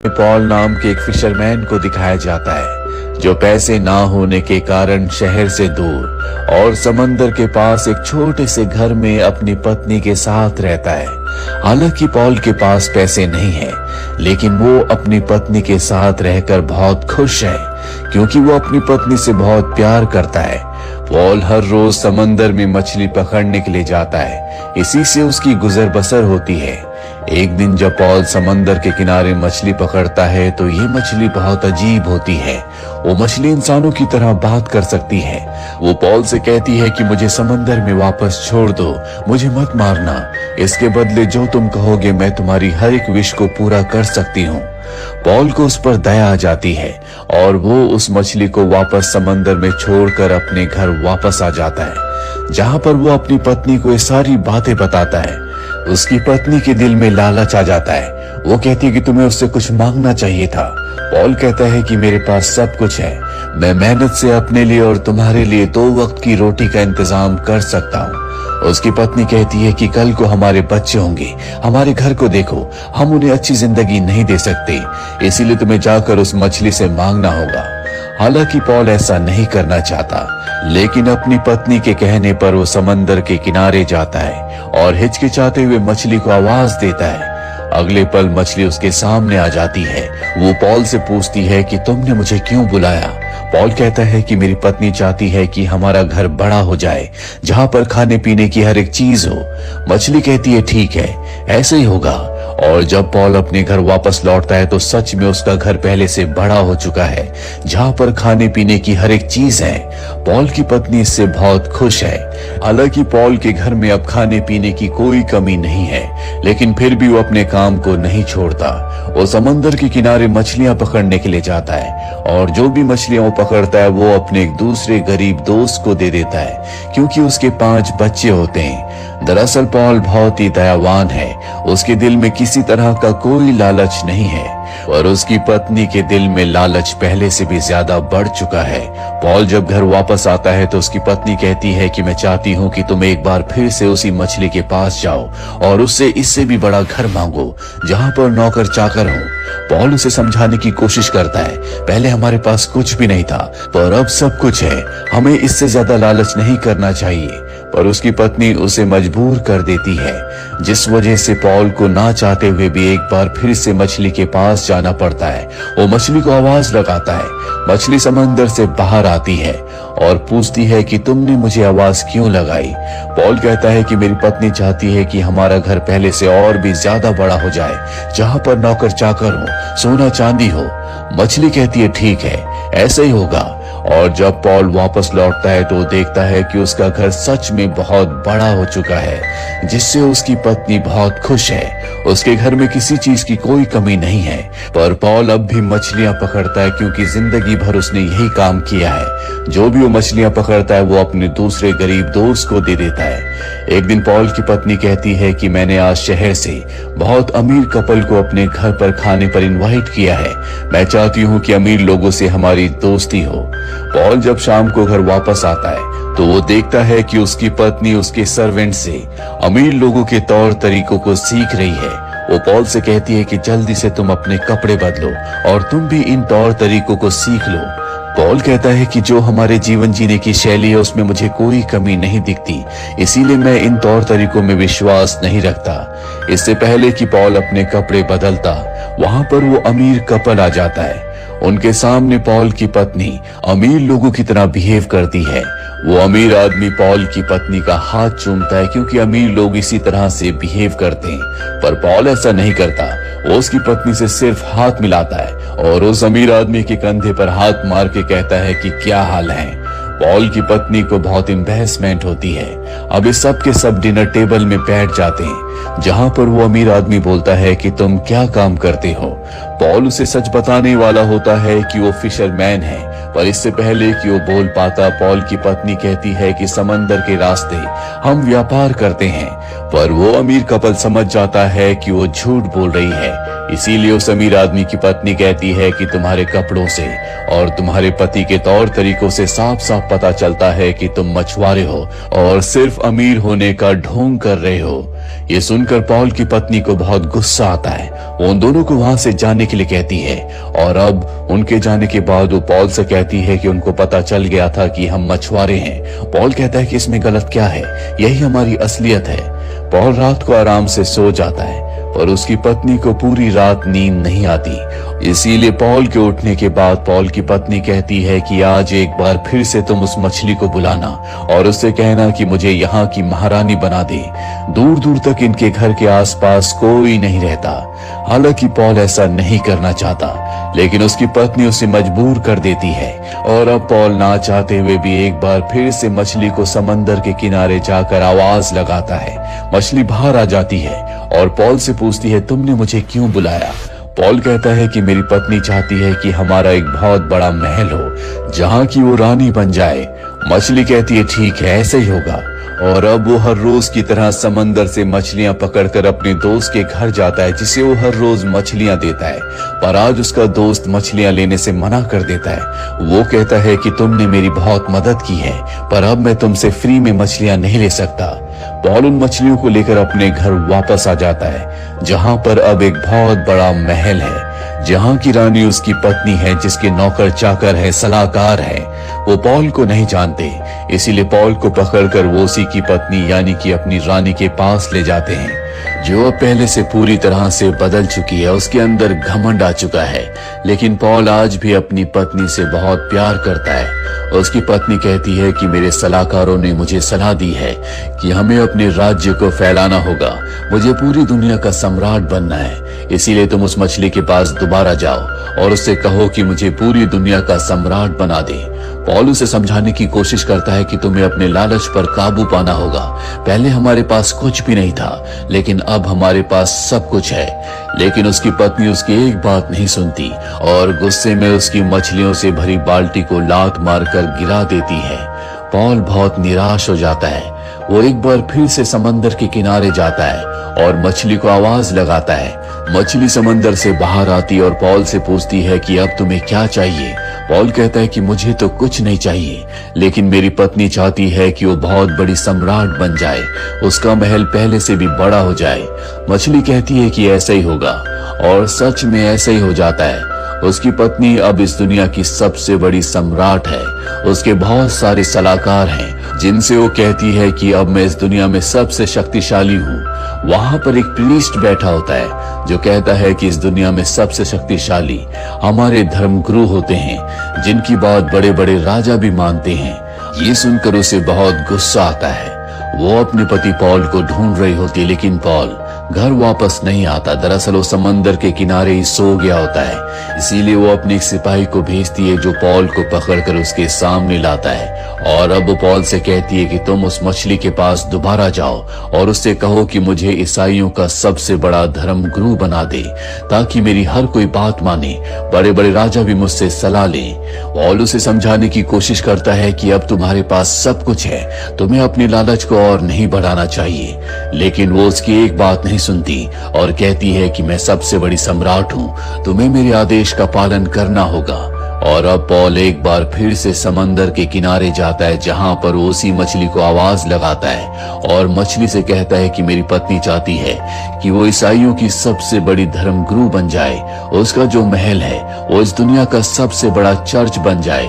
Paul नाम के एक फिशरमैन को दिखाया जाता है जो पैसे ना होने के कारण शहर से दूर और समंदर के पास एक छोटे से घर में अपनी पत्नी के साथ रहता है। हालांकि पॉल के पास पैसे नहीं है, लेकिन वो अपनी पत्नी के साथ रहकर बहुत खुश है क्योंकि वो अपनी पत्नी से बहुत प्यार करता है। पॉल हर रोज समंदर में मछली पकड़ने के लिए जाता है, इसी से उसकी गुजर बसर होती है। एक दिन जब पॉल समंदर के किनारे मछली पकड़ता है तो ये मछली बहुत अजीब होती है। वो मछली इंसानों की तरह बात कर सकती है। वो पॉल से कहती है कि मुझे समंदर में वापस छोड़ दो, मुझे मत मारना, इसके बदले जो तुम कहोगे मैं तुम्हारी हर एक विश को पूरा कर सकती हूँ। पॉल को उस पर दया आ जाती है और वो उस मछली को वापस समंदर में छोड़कर अपने घर वापस आ जाता है, जहाँ पर वो अपनी पत्नी को ये सारी बातें बताता है। उसकी पत्नी के दिल में लालच आ जाता है। वो कहती है कि तुम्हें उससे कुछ मांगना चाहिए था। पॉल कहता है कि मेरे पास सब कुछ है, मैं मेहनत से अपने लिए और तुम्हारे लिए 2 वक्त की रोटी का इंतजाम कर सकता हूँ। उसकी पत्नी कहती है कि कल को हमारे बच्चे होंगे, हमारे घर को देखो, हम उन्हें अच्छी जिंदगी नहीं दे सकते, इसीलिए तुम्हें जाकर उस मछली से मांगना होगा। हालांकि पॉल ऐसा नहीं करना चाहता, लेकिन अपनी पत्नी के कहने पर वो समंदर के किनारे जाता है और हिचकिचाते हुए मछली को आवाज देता है। अगले पल मछली उसके सामने आ जाती है। वो पॉल से पूछती है कि तुमने मुझे क्यों बुलाया। पॉल कहता है कि मेरी पत्नी चाहती है कि हमारा घर बड़ा हो जाए, जहाँ पर खाने पीने की हर एक चीज हो। मछली कहती है ठीक है, ऐसे ही होगा। और जब पॉल अपने घर वापस लौटता है तो सच में उसका घर पहले से बड़ा हो चुका है, जहाँ पर खाने पीने की हर एक चीज है। पॉल की पत्नी इससे बहुत खुश है। हालांकि पॉल के घर में अब खाने पीने की कोई कमी नहीं है, लेकिन फिर भी वो अपने काम को नहीं छोड़ता। वो समंदर के किनारे मछलियां पकड़ने के लिए जाता है और जो भी मछलियां वो पकड़ता है वो अपने एक दूसरे गरीब दोस्त को दे देता है, क्योंकि उसके 5 बच्चे होते हैं। दरअसल पॉल बहुत ही दयावान है, उसके दिल में किसी तरह का कोई लालच नहीं है, और उसकी पत्नी के दिल में लालच पहले से भी ज्यादा बढ़ चुका है। पॉल जब घर वापस आता है तो उसकी पत्नी कहती है कि मैं चाहती हूँ कि तुम एक बार फिर से उसी मछली के पास जाओ और उससे इससे भी बड़ा घर मांगो, जहाँ पर नौकर चाकर हो। पॉल उसे समझाने की कोशिश करता है, पहले हमारे पास कुछ भी नहीं था, पर अब सब कुछ है, हमें इससे ज्यादा लालच नहीं करना चाहिए। पर उसकी पत्नी उसे मजबूर कर देती है, जिस वजह से पॉल को ना चाहते हुए भी एक बार फिर से मछली के पास जाना पड़ता है। वो मछली को आवाज लगाता है। मछली समंदर से बाहर आती है और पूछती है कि तुमने मुझे आवाज क्यों लगाई। पॉल कहता है कि मेरी पत्नी चाहती है कि हमारा घर पहले से और भी ज्यादा बड़ा हो जाए, जहाँ पर नौकर चाकर हो, सोना चांदी हो। मछली कहती है ठीक है, ऐसा ही होगा। और जब पॉल वापस लौटता है तो देखता है कि उसका घर सच में बहुत बड़ा हो चुका है, जिससे उसकी पत्नी बहुत खुश है। उसके घर में किसी चीज की कोई कमी नहीं है, पर पॉल अब भी मछलियां पकड़ता है क्योंकि जिंदगी भर उसने यही काम किया है। जो भी वो मछलियां पकड़ता है वो अपने दूसरे गरीब दोस्त को दे देता है। एक दिन पॉल की पत्नी कहती है कि मैंने आज शहर से बहुत अमीर कपल को अपने घर पर खाने पर इनवाइट किया है, मैं चाहती हूँ कि अमीर लोगों से हमारी दोस्ती हो। पॉल जब शाम को घर वापस आता है तो वो देखता है कि उसकी पत्नी उसके सर्वेंट से अमीर लोगों के तौर तरीकों को सीख रही है। वो पॉल से कहती है कि जल्दी से तुम अपने कपड़े बदलो और तुम भी इन तौर तरीकों को सीख लो। पॉल कहता है कि जो हमारे जीवन जीने की शैली है उसमें मुझे कोई कमी नहीं दिखती, इसीलिए मैं इन तौर तरीकों में विश्वास नहीं रखता। इससे पहले कि पॉल अपने कपड़े बदलता, वहां पर वो अमीर कपल आ जाता है। उनके सामने पॉल की पत्नी अमीर लोगों की तरह बिहेव करती है। वो अमीर आदमी पॉल की पत्नी का हाथ चूमता है क्योंकि अमीर लोग इसी तरह से बिहेव करते हैं, पर पॉल ऐसा नहीं करता। वो उसकी पत्नी से सिर्फ हाथ मिलाता है और उस अमीर आदमी के कंधे पर हाथ मार के कहता है कि क्या हाल है। पॉल की पत्नी को बहुत एम्बैरेसमेंट होती है। अब ये सब के सब डिनर टेबल में बैठ जाते हैं, जहाँ पर वो अमीर आदमी बोलता है कि तुम क्या काम करते हो। पॉल उसे सच बताने वाला होता है कि वो फिशरमैन है, पर इससे पहले कि वो बोल पाता पॉल की पत्नी कहती है कि समंदर के रास्ते हम व्यापार करते हैं। पर वो अमीर कपल समझ जाता है कि वो झूठ बोल रही है, इसीलिए उस अमीर आदमी की पत्नी कहती है कि तुम्हारे कपड़ों से और तुम्हारे पति के तौर तरीकों से साफ साफ पता चलता है कि तुम मछुआरे हो और सिर्फ अमीर होने का ढोंग कर रहे हो। ये सुनकर पॉल की पत्नी को बहुत गुस्सा आता है। वो उन दोनों को वहां से जाने के लिए कहती है और अब उनके जाने के बाद वो पॉल से कहती है कि उनको पता चल गया था कि हम मछुआरे हैं। पॉल कहता है कि इसमें गलत क्या है, यही हमारी असलियत है। पॉल रात को आराम से सो जाता है और उसकी पत्नी को पूरी रात नींद नहीं आती। इसीलिए पॉल के उठने के बाद पॉल की पत्नी कहती है कि आज एक बार फिर से तुम उस मछली को बुलाना और उससे कहना कि मुझे यहाँ की महारानी बना दे। दूर दूर तक इनके घर के आसपास कोई नहीं रहता। हालांकि पॉल ऐसा नहीं करना चाहता, लेकिन उसकी पत्नी उसे मजबूर कर देती है और अब पॉल ना चाहते हुए भी एक बार फिर से मछली को समंदर के किनारे जाकर आवाज लगाता है। मछली बाहर आ जाती है और पॉल से पूछती है, तुमने मुझे क्यों बुलाया? पॉल कहता है कि मेरी पत्नी चाहती है कि हमारा एक बहुत बड़ा महल हो जहाँ की वो रानी बन जाए। मछली कहती है ठीक है, ऐसे ही होगा। और अब वो हर रोज की तरह समंदर से मछलियां पकड़कर अपने दोस्त के घर जाता है, जिसे वो हर रोज मछलियां देता है। पर आज उसका दोस्त मछलियां लेने से मना कर देता है। वो कहता है कि तुमने मेरी बहुत मदद की है, पर अब मैं तुमसे फ्री में मछलियां नहीं ले सकता। पॉल उन मछलियों को लेकर अपने घर वापस आ जाता है, जहां पर अब एक बहुत बड़ा महल है, जहां की रानी उसकी पत्नी है, जिसके नौकर चाकर है, सलाहकार है। वो पॉल को नहीं जानते, इसीलिए पॉल को पकड़कर वो उसी की पत्नी यानी कि अपनी रानी के पास ले जाते हैं, जो अब पहले से पूरी तरह से बदल चुकी है। उसके अंदर घमंड आ चुका है, लेकिन पॉल आज भी अपनी पत्नी से बहुत प्यार करता है। उसकी पत्नी कहती है कि मेरे सलाहकारों ने मुझे सलाह दी है कि हमें अपने राज्य को फैलाना होगा, मुझे पूरी दुनिया का सम्राट बनना है। इसीलिए तुम उस मछली के पास दोबारा जाओ और उससे कहो कि मुझे पूरी दुनिया का सम्राट बना दे। पॉल उसे समझाने की कोशिश करता है कि तुम्हें अपने लालच पर काबू पाना होगा। पहले हमारे पास कुछ भी नहीं था, लेकिन अब हमारे पास सब कुछ है। लेकिन उसकी पत्नी उसकी एक बात नहीं सुनती और गुस्से में उसकी मछलियों से भरी बाल्टी को लात मारकर गिरा देती है। पॉल बहुत निराश हो जाता है। वो एक बार फिर से समंदर के किनारे जाता है और मछली को आवाज लगाता है। मछली समंदर से बाहर आती और पॉल से पूछती है कि अब तुम्हें क्या चाहिए। पॉल कहता है कि मुझे तो कुछ नहीं चाहिए, लेकिन मेरी पत्नी चाहती है कि वो बहुत बड़ी सम्राट बन जाए, उसका महल पहले से भी बड़ा हो जाए। मछली कहती है कि ऐसा ही होगा और सच में ऐसा ही हो जाता है। उसकी पत्नी अब इस दुनिया की सबसे बड़ी सम्राट है। उसके बहुत सारे सलाहकार हैं, जिनसे वो कहती है कि अब मैं इस दुनिया में सबसे शक्तिशाली हूँ। वहां पर एक प्रीस्ट बैठा होता है जो कहता है कि इस दुनिया में सबसे शक्तिशाली हमारे धर्मगुरु होते हैं, जिनकी बात बड़े बड़े राजा भी मानते हैं। ये सुनकर उसे बहुत गुस्सा आता है। वो अपने पति पॉल को ढूंढ रही होती है, लेकिन पॉल घर वापस नहीं आता। दरअसल वो समंदर के किनारे ही सो गया होता है। इसीलिए वो अपने एक सिपाही को भेजती है, जो पॉल को पकड़कर उसके सामने लाता है और अब वो पॉल से कहती है कि तुम उस मछली के पास दोबारा जाओ और उससे कहो कि मुझे ईसाइयों का सबसे बड़ा धर्म गुरु बना दे, ताकि मेरी हर कोई बात माने, बड़े बड़े राजा भी मुझसे सलाह लें। पॉल उसे समझाने की कोशिश करता है कि अब तुम्हारे पास सब कुछ है, तुम्हें अपनी लालच को और नहीं बढ़ाना चाहिए, लेकिन वो उसकी एक बात नहीं सुनती और कहती है कि मैं सबसे बड़ी सम्राट हूँ, तुम्हें मेरे आदेश का पालन करना होगा। और अब पॉल एक बार फिर से समंदर के किनारे जाता है, जहां पर वो उसी मछली को आवाज लगाता है और मछली से कहता है कि मेरी पत्नी चाहती है कि वो ईसाइयों की सबसे बड़ी धर्मगुरु बन जाए, उसका जो महल है वो इस दुनिया का सबसे बड़ा चर्च बन जाए।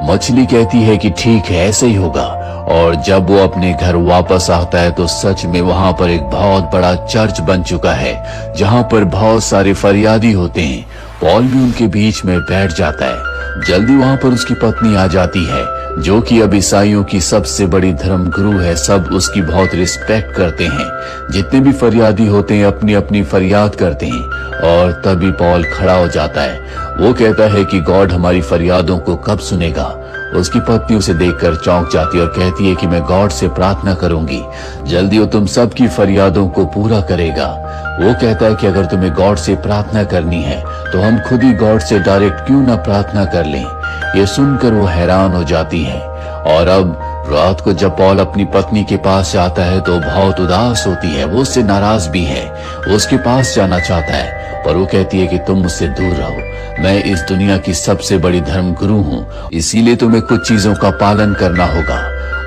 मछली कहती है कि ठीक है, ऐसे ही होगा। और जब वो अपने घर वापस आता है तो सच में वहां पर एक बहुत बड़ा चर्च बन चुका है, जहां पर बहुत सारे फरियादी होते हैं। पॉल भी उनके बीच में बैठ जाता है। जल्दी वहां पर उसकी पत्नी आ जाती है, जो कि अब ईसाइयों की सबसे बड़ी धर्मगुरु है। सब उसकी बहुत रिस्पेक्ट करते हैं। जितने भी फरियादी होते हैं अपनी अपनी फरियाद करते हैं। और तभी पॉल खड़ा हो जाता है। वो कहता है कि गॉड हमारी फरियादों को कब सुनेगा। उसकी पत्नी उसे देखकर चौंक जाती है और कहती है कि मैं गॉड से प्रार्थना करूंगी, जल्दी वो तुम सबकी फरियादों को पूरा करेगा। वो कहता है कि अगर तुम्हें गॉड से प्रार्थना करनी है तो हम खुद ही गॉड से डायरेक्ट क्यों ना प्रार्थना कर लें। ये सुनकर वो हैरान हो जाती है। और अब रात को जब पॉल अपनी पत्नी के पास जाता है तो बहुत उदास होती है। वो उससे नाराज भी है। वो उसके पास जाना चाहता है, पर वो कहती है कि तुम मुझसे दूर रहो, मैं इस दुनिया की सबसे बड़ी धर्मगुरु हूँ, इसीलिए तुम्हें कुछ चीजों का पालन करना होगा।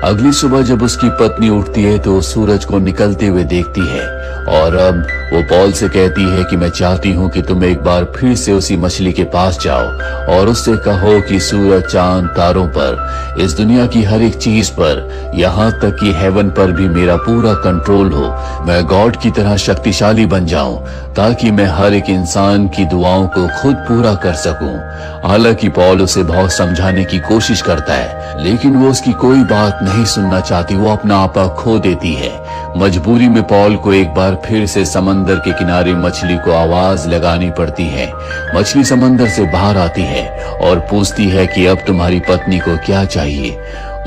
अगली सुबह जब उसकी पत्नी उठती है तो सूरज को निकलते हुए देखती है और अब वो पॉल से कहती है कि मैं चाहती हूँ कि तुम एक बार फिर से उसी मछली के पास जाओ और उससे कहो कि सूरज, चांद, तारों पर, इस दुनिया की हर एक चीज पर, यहाँ तक कि हेवन पर भी मेरा पूरा कंट्रोल हो। मैं गॉड की तरह शक्तिशाली बन जाऊं ताकि मैं हर एक इंसान की दुआओं को खुद पूरा कर सकूं। हालांकि पॉल उसे बहुत समझाने की कोशिश करता है, लेकिन वो उसकी कोई बात नहीं सुनना चाहती। वो अपना आपा खो देती है। मजबूरी में पॉल को एक बार फिर से समंदर के किनारे मछली को आवाज लगानी पड़ती है। मछली समंदर से बाहर आती है और पूछती है कि अब तुम्हारी पत्नी को क्या चाहिए।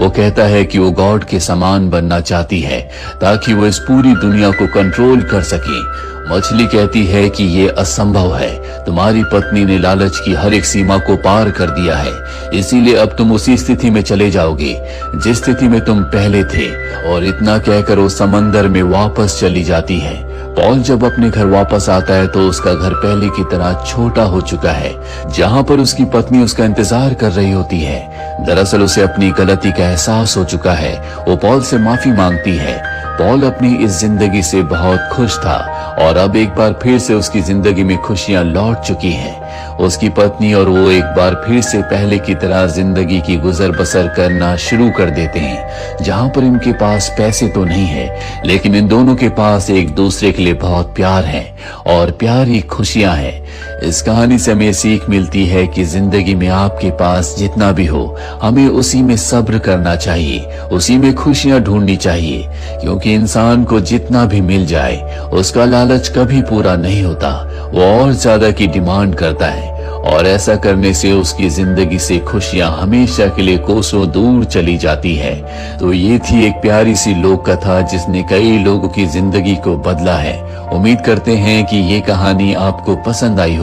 वो कहता है कि वो गॉड के समान बनना चाहती है ताकि वो इस पूरी दुनिया को कंट्रोल कर सके। मछली कहती है कि ये असंभव है। तुम्हारी पत्नी ने लालच की हर एक सीमा को पार कर दिया है, इसीलिए अब तुम उसी स्थिति में चले जाओगे जिस स्थिति में तुम पहले थे। और इतना कहकर वो समंदर में वापस चली जाती है। पॉल जब अपने घर वापस आता है तो उसका घर पहले की तरह छोटा हो चुका है, जहाँ पर उसकी पत्नी उसका इंतजार कर रही होती है। दरअसल उसे अपनी गलती का एहसास हो चुका है। वो पॉल से माफी मांगती है। पॉल अपनी इस जिंदगी से बहुत खुश था और अब एक बार फिर से उसकी जिंदगी में खुशियां लौट चुकी हैं। उसकी पत्नी और वो एक बार फिर से पहले की तरह जिंदगी की गुजर बसर करना शुरू कर देते हैं, जहां पर इनके पास पैसे तो नहीं है, लेकिन इन दोनों के पास एक दूसरे के लिए बहुत प्यार है और प्यार ही खुशियां हैं। इस कहानी से हमें सीख मिलती है कि जिंदगी में आपके पास जितना भी हो, हमें उसी में सब्र करना चाहिए, उसी में खुशियां ढूंढनी चाहिए, क्योंकि इंसान को जितना भी मिल जाए उसका लालच कभी पूरा नहीं होता। वो और ज्यादा की डिमांड करता है और ऐसा करने से उसकी जिंदगी से खुशियां हमेशा के लिए कोसों दूर चली जाती है। तो ये थी एक प्यारी सी लोक कथा जिसने कई लोगों की जिंदगी को बदला है। उम्मीद करते हैं कि ये कहानी आपको पसंद आई हो।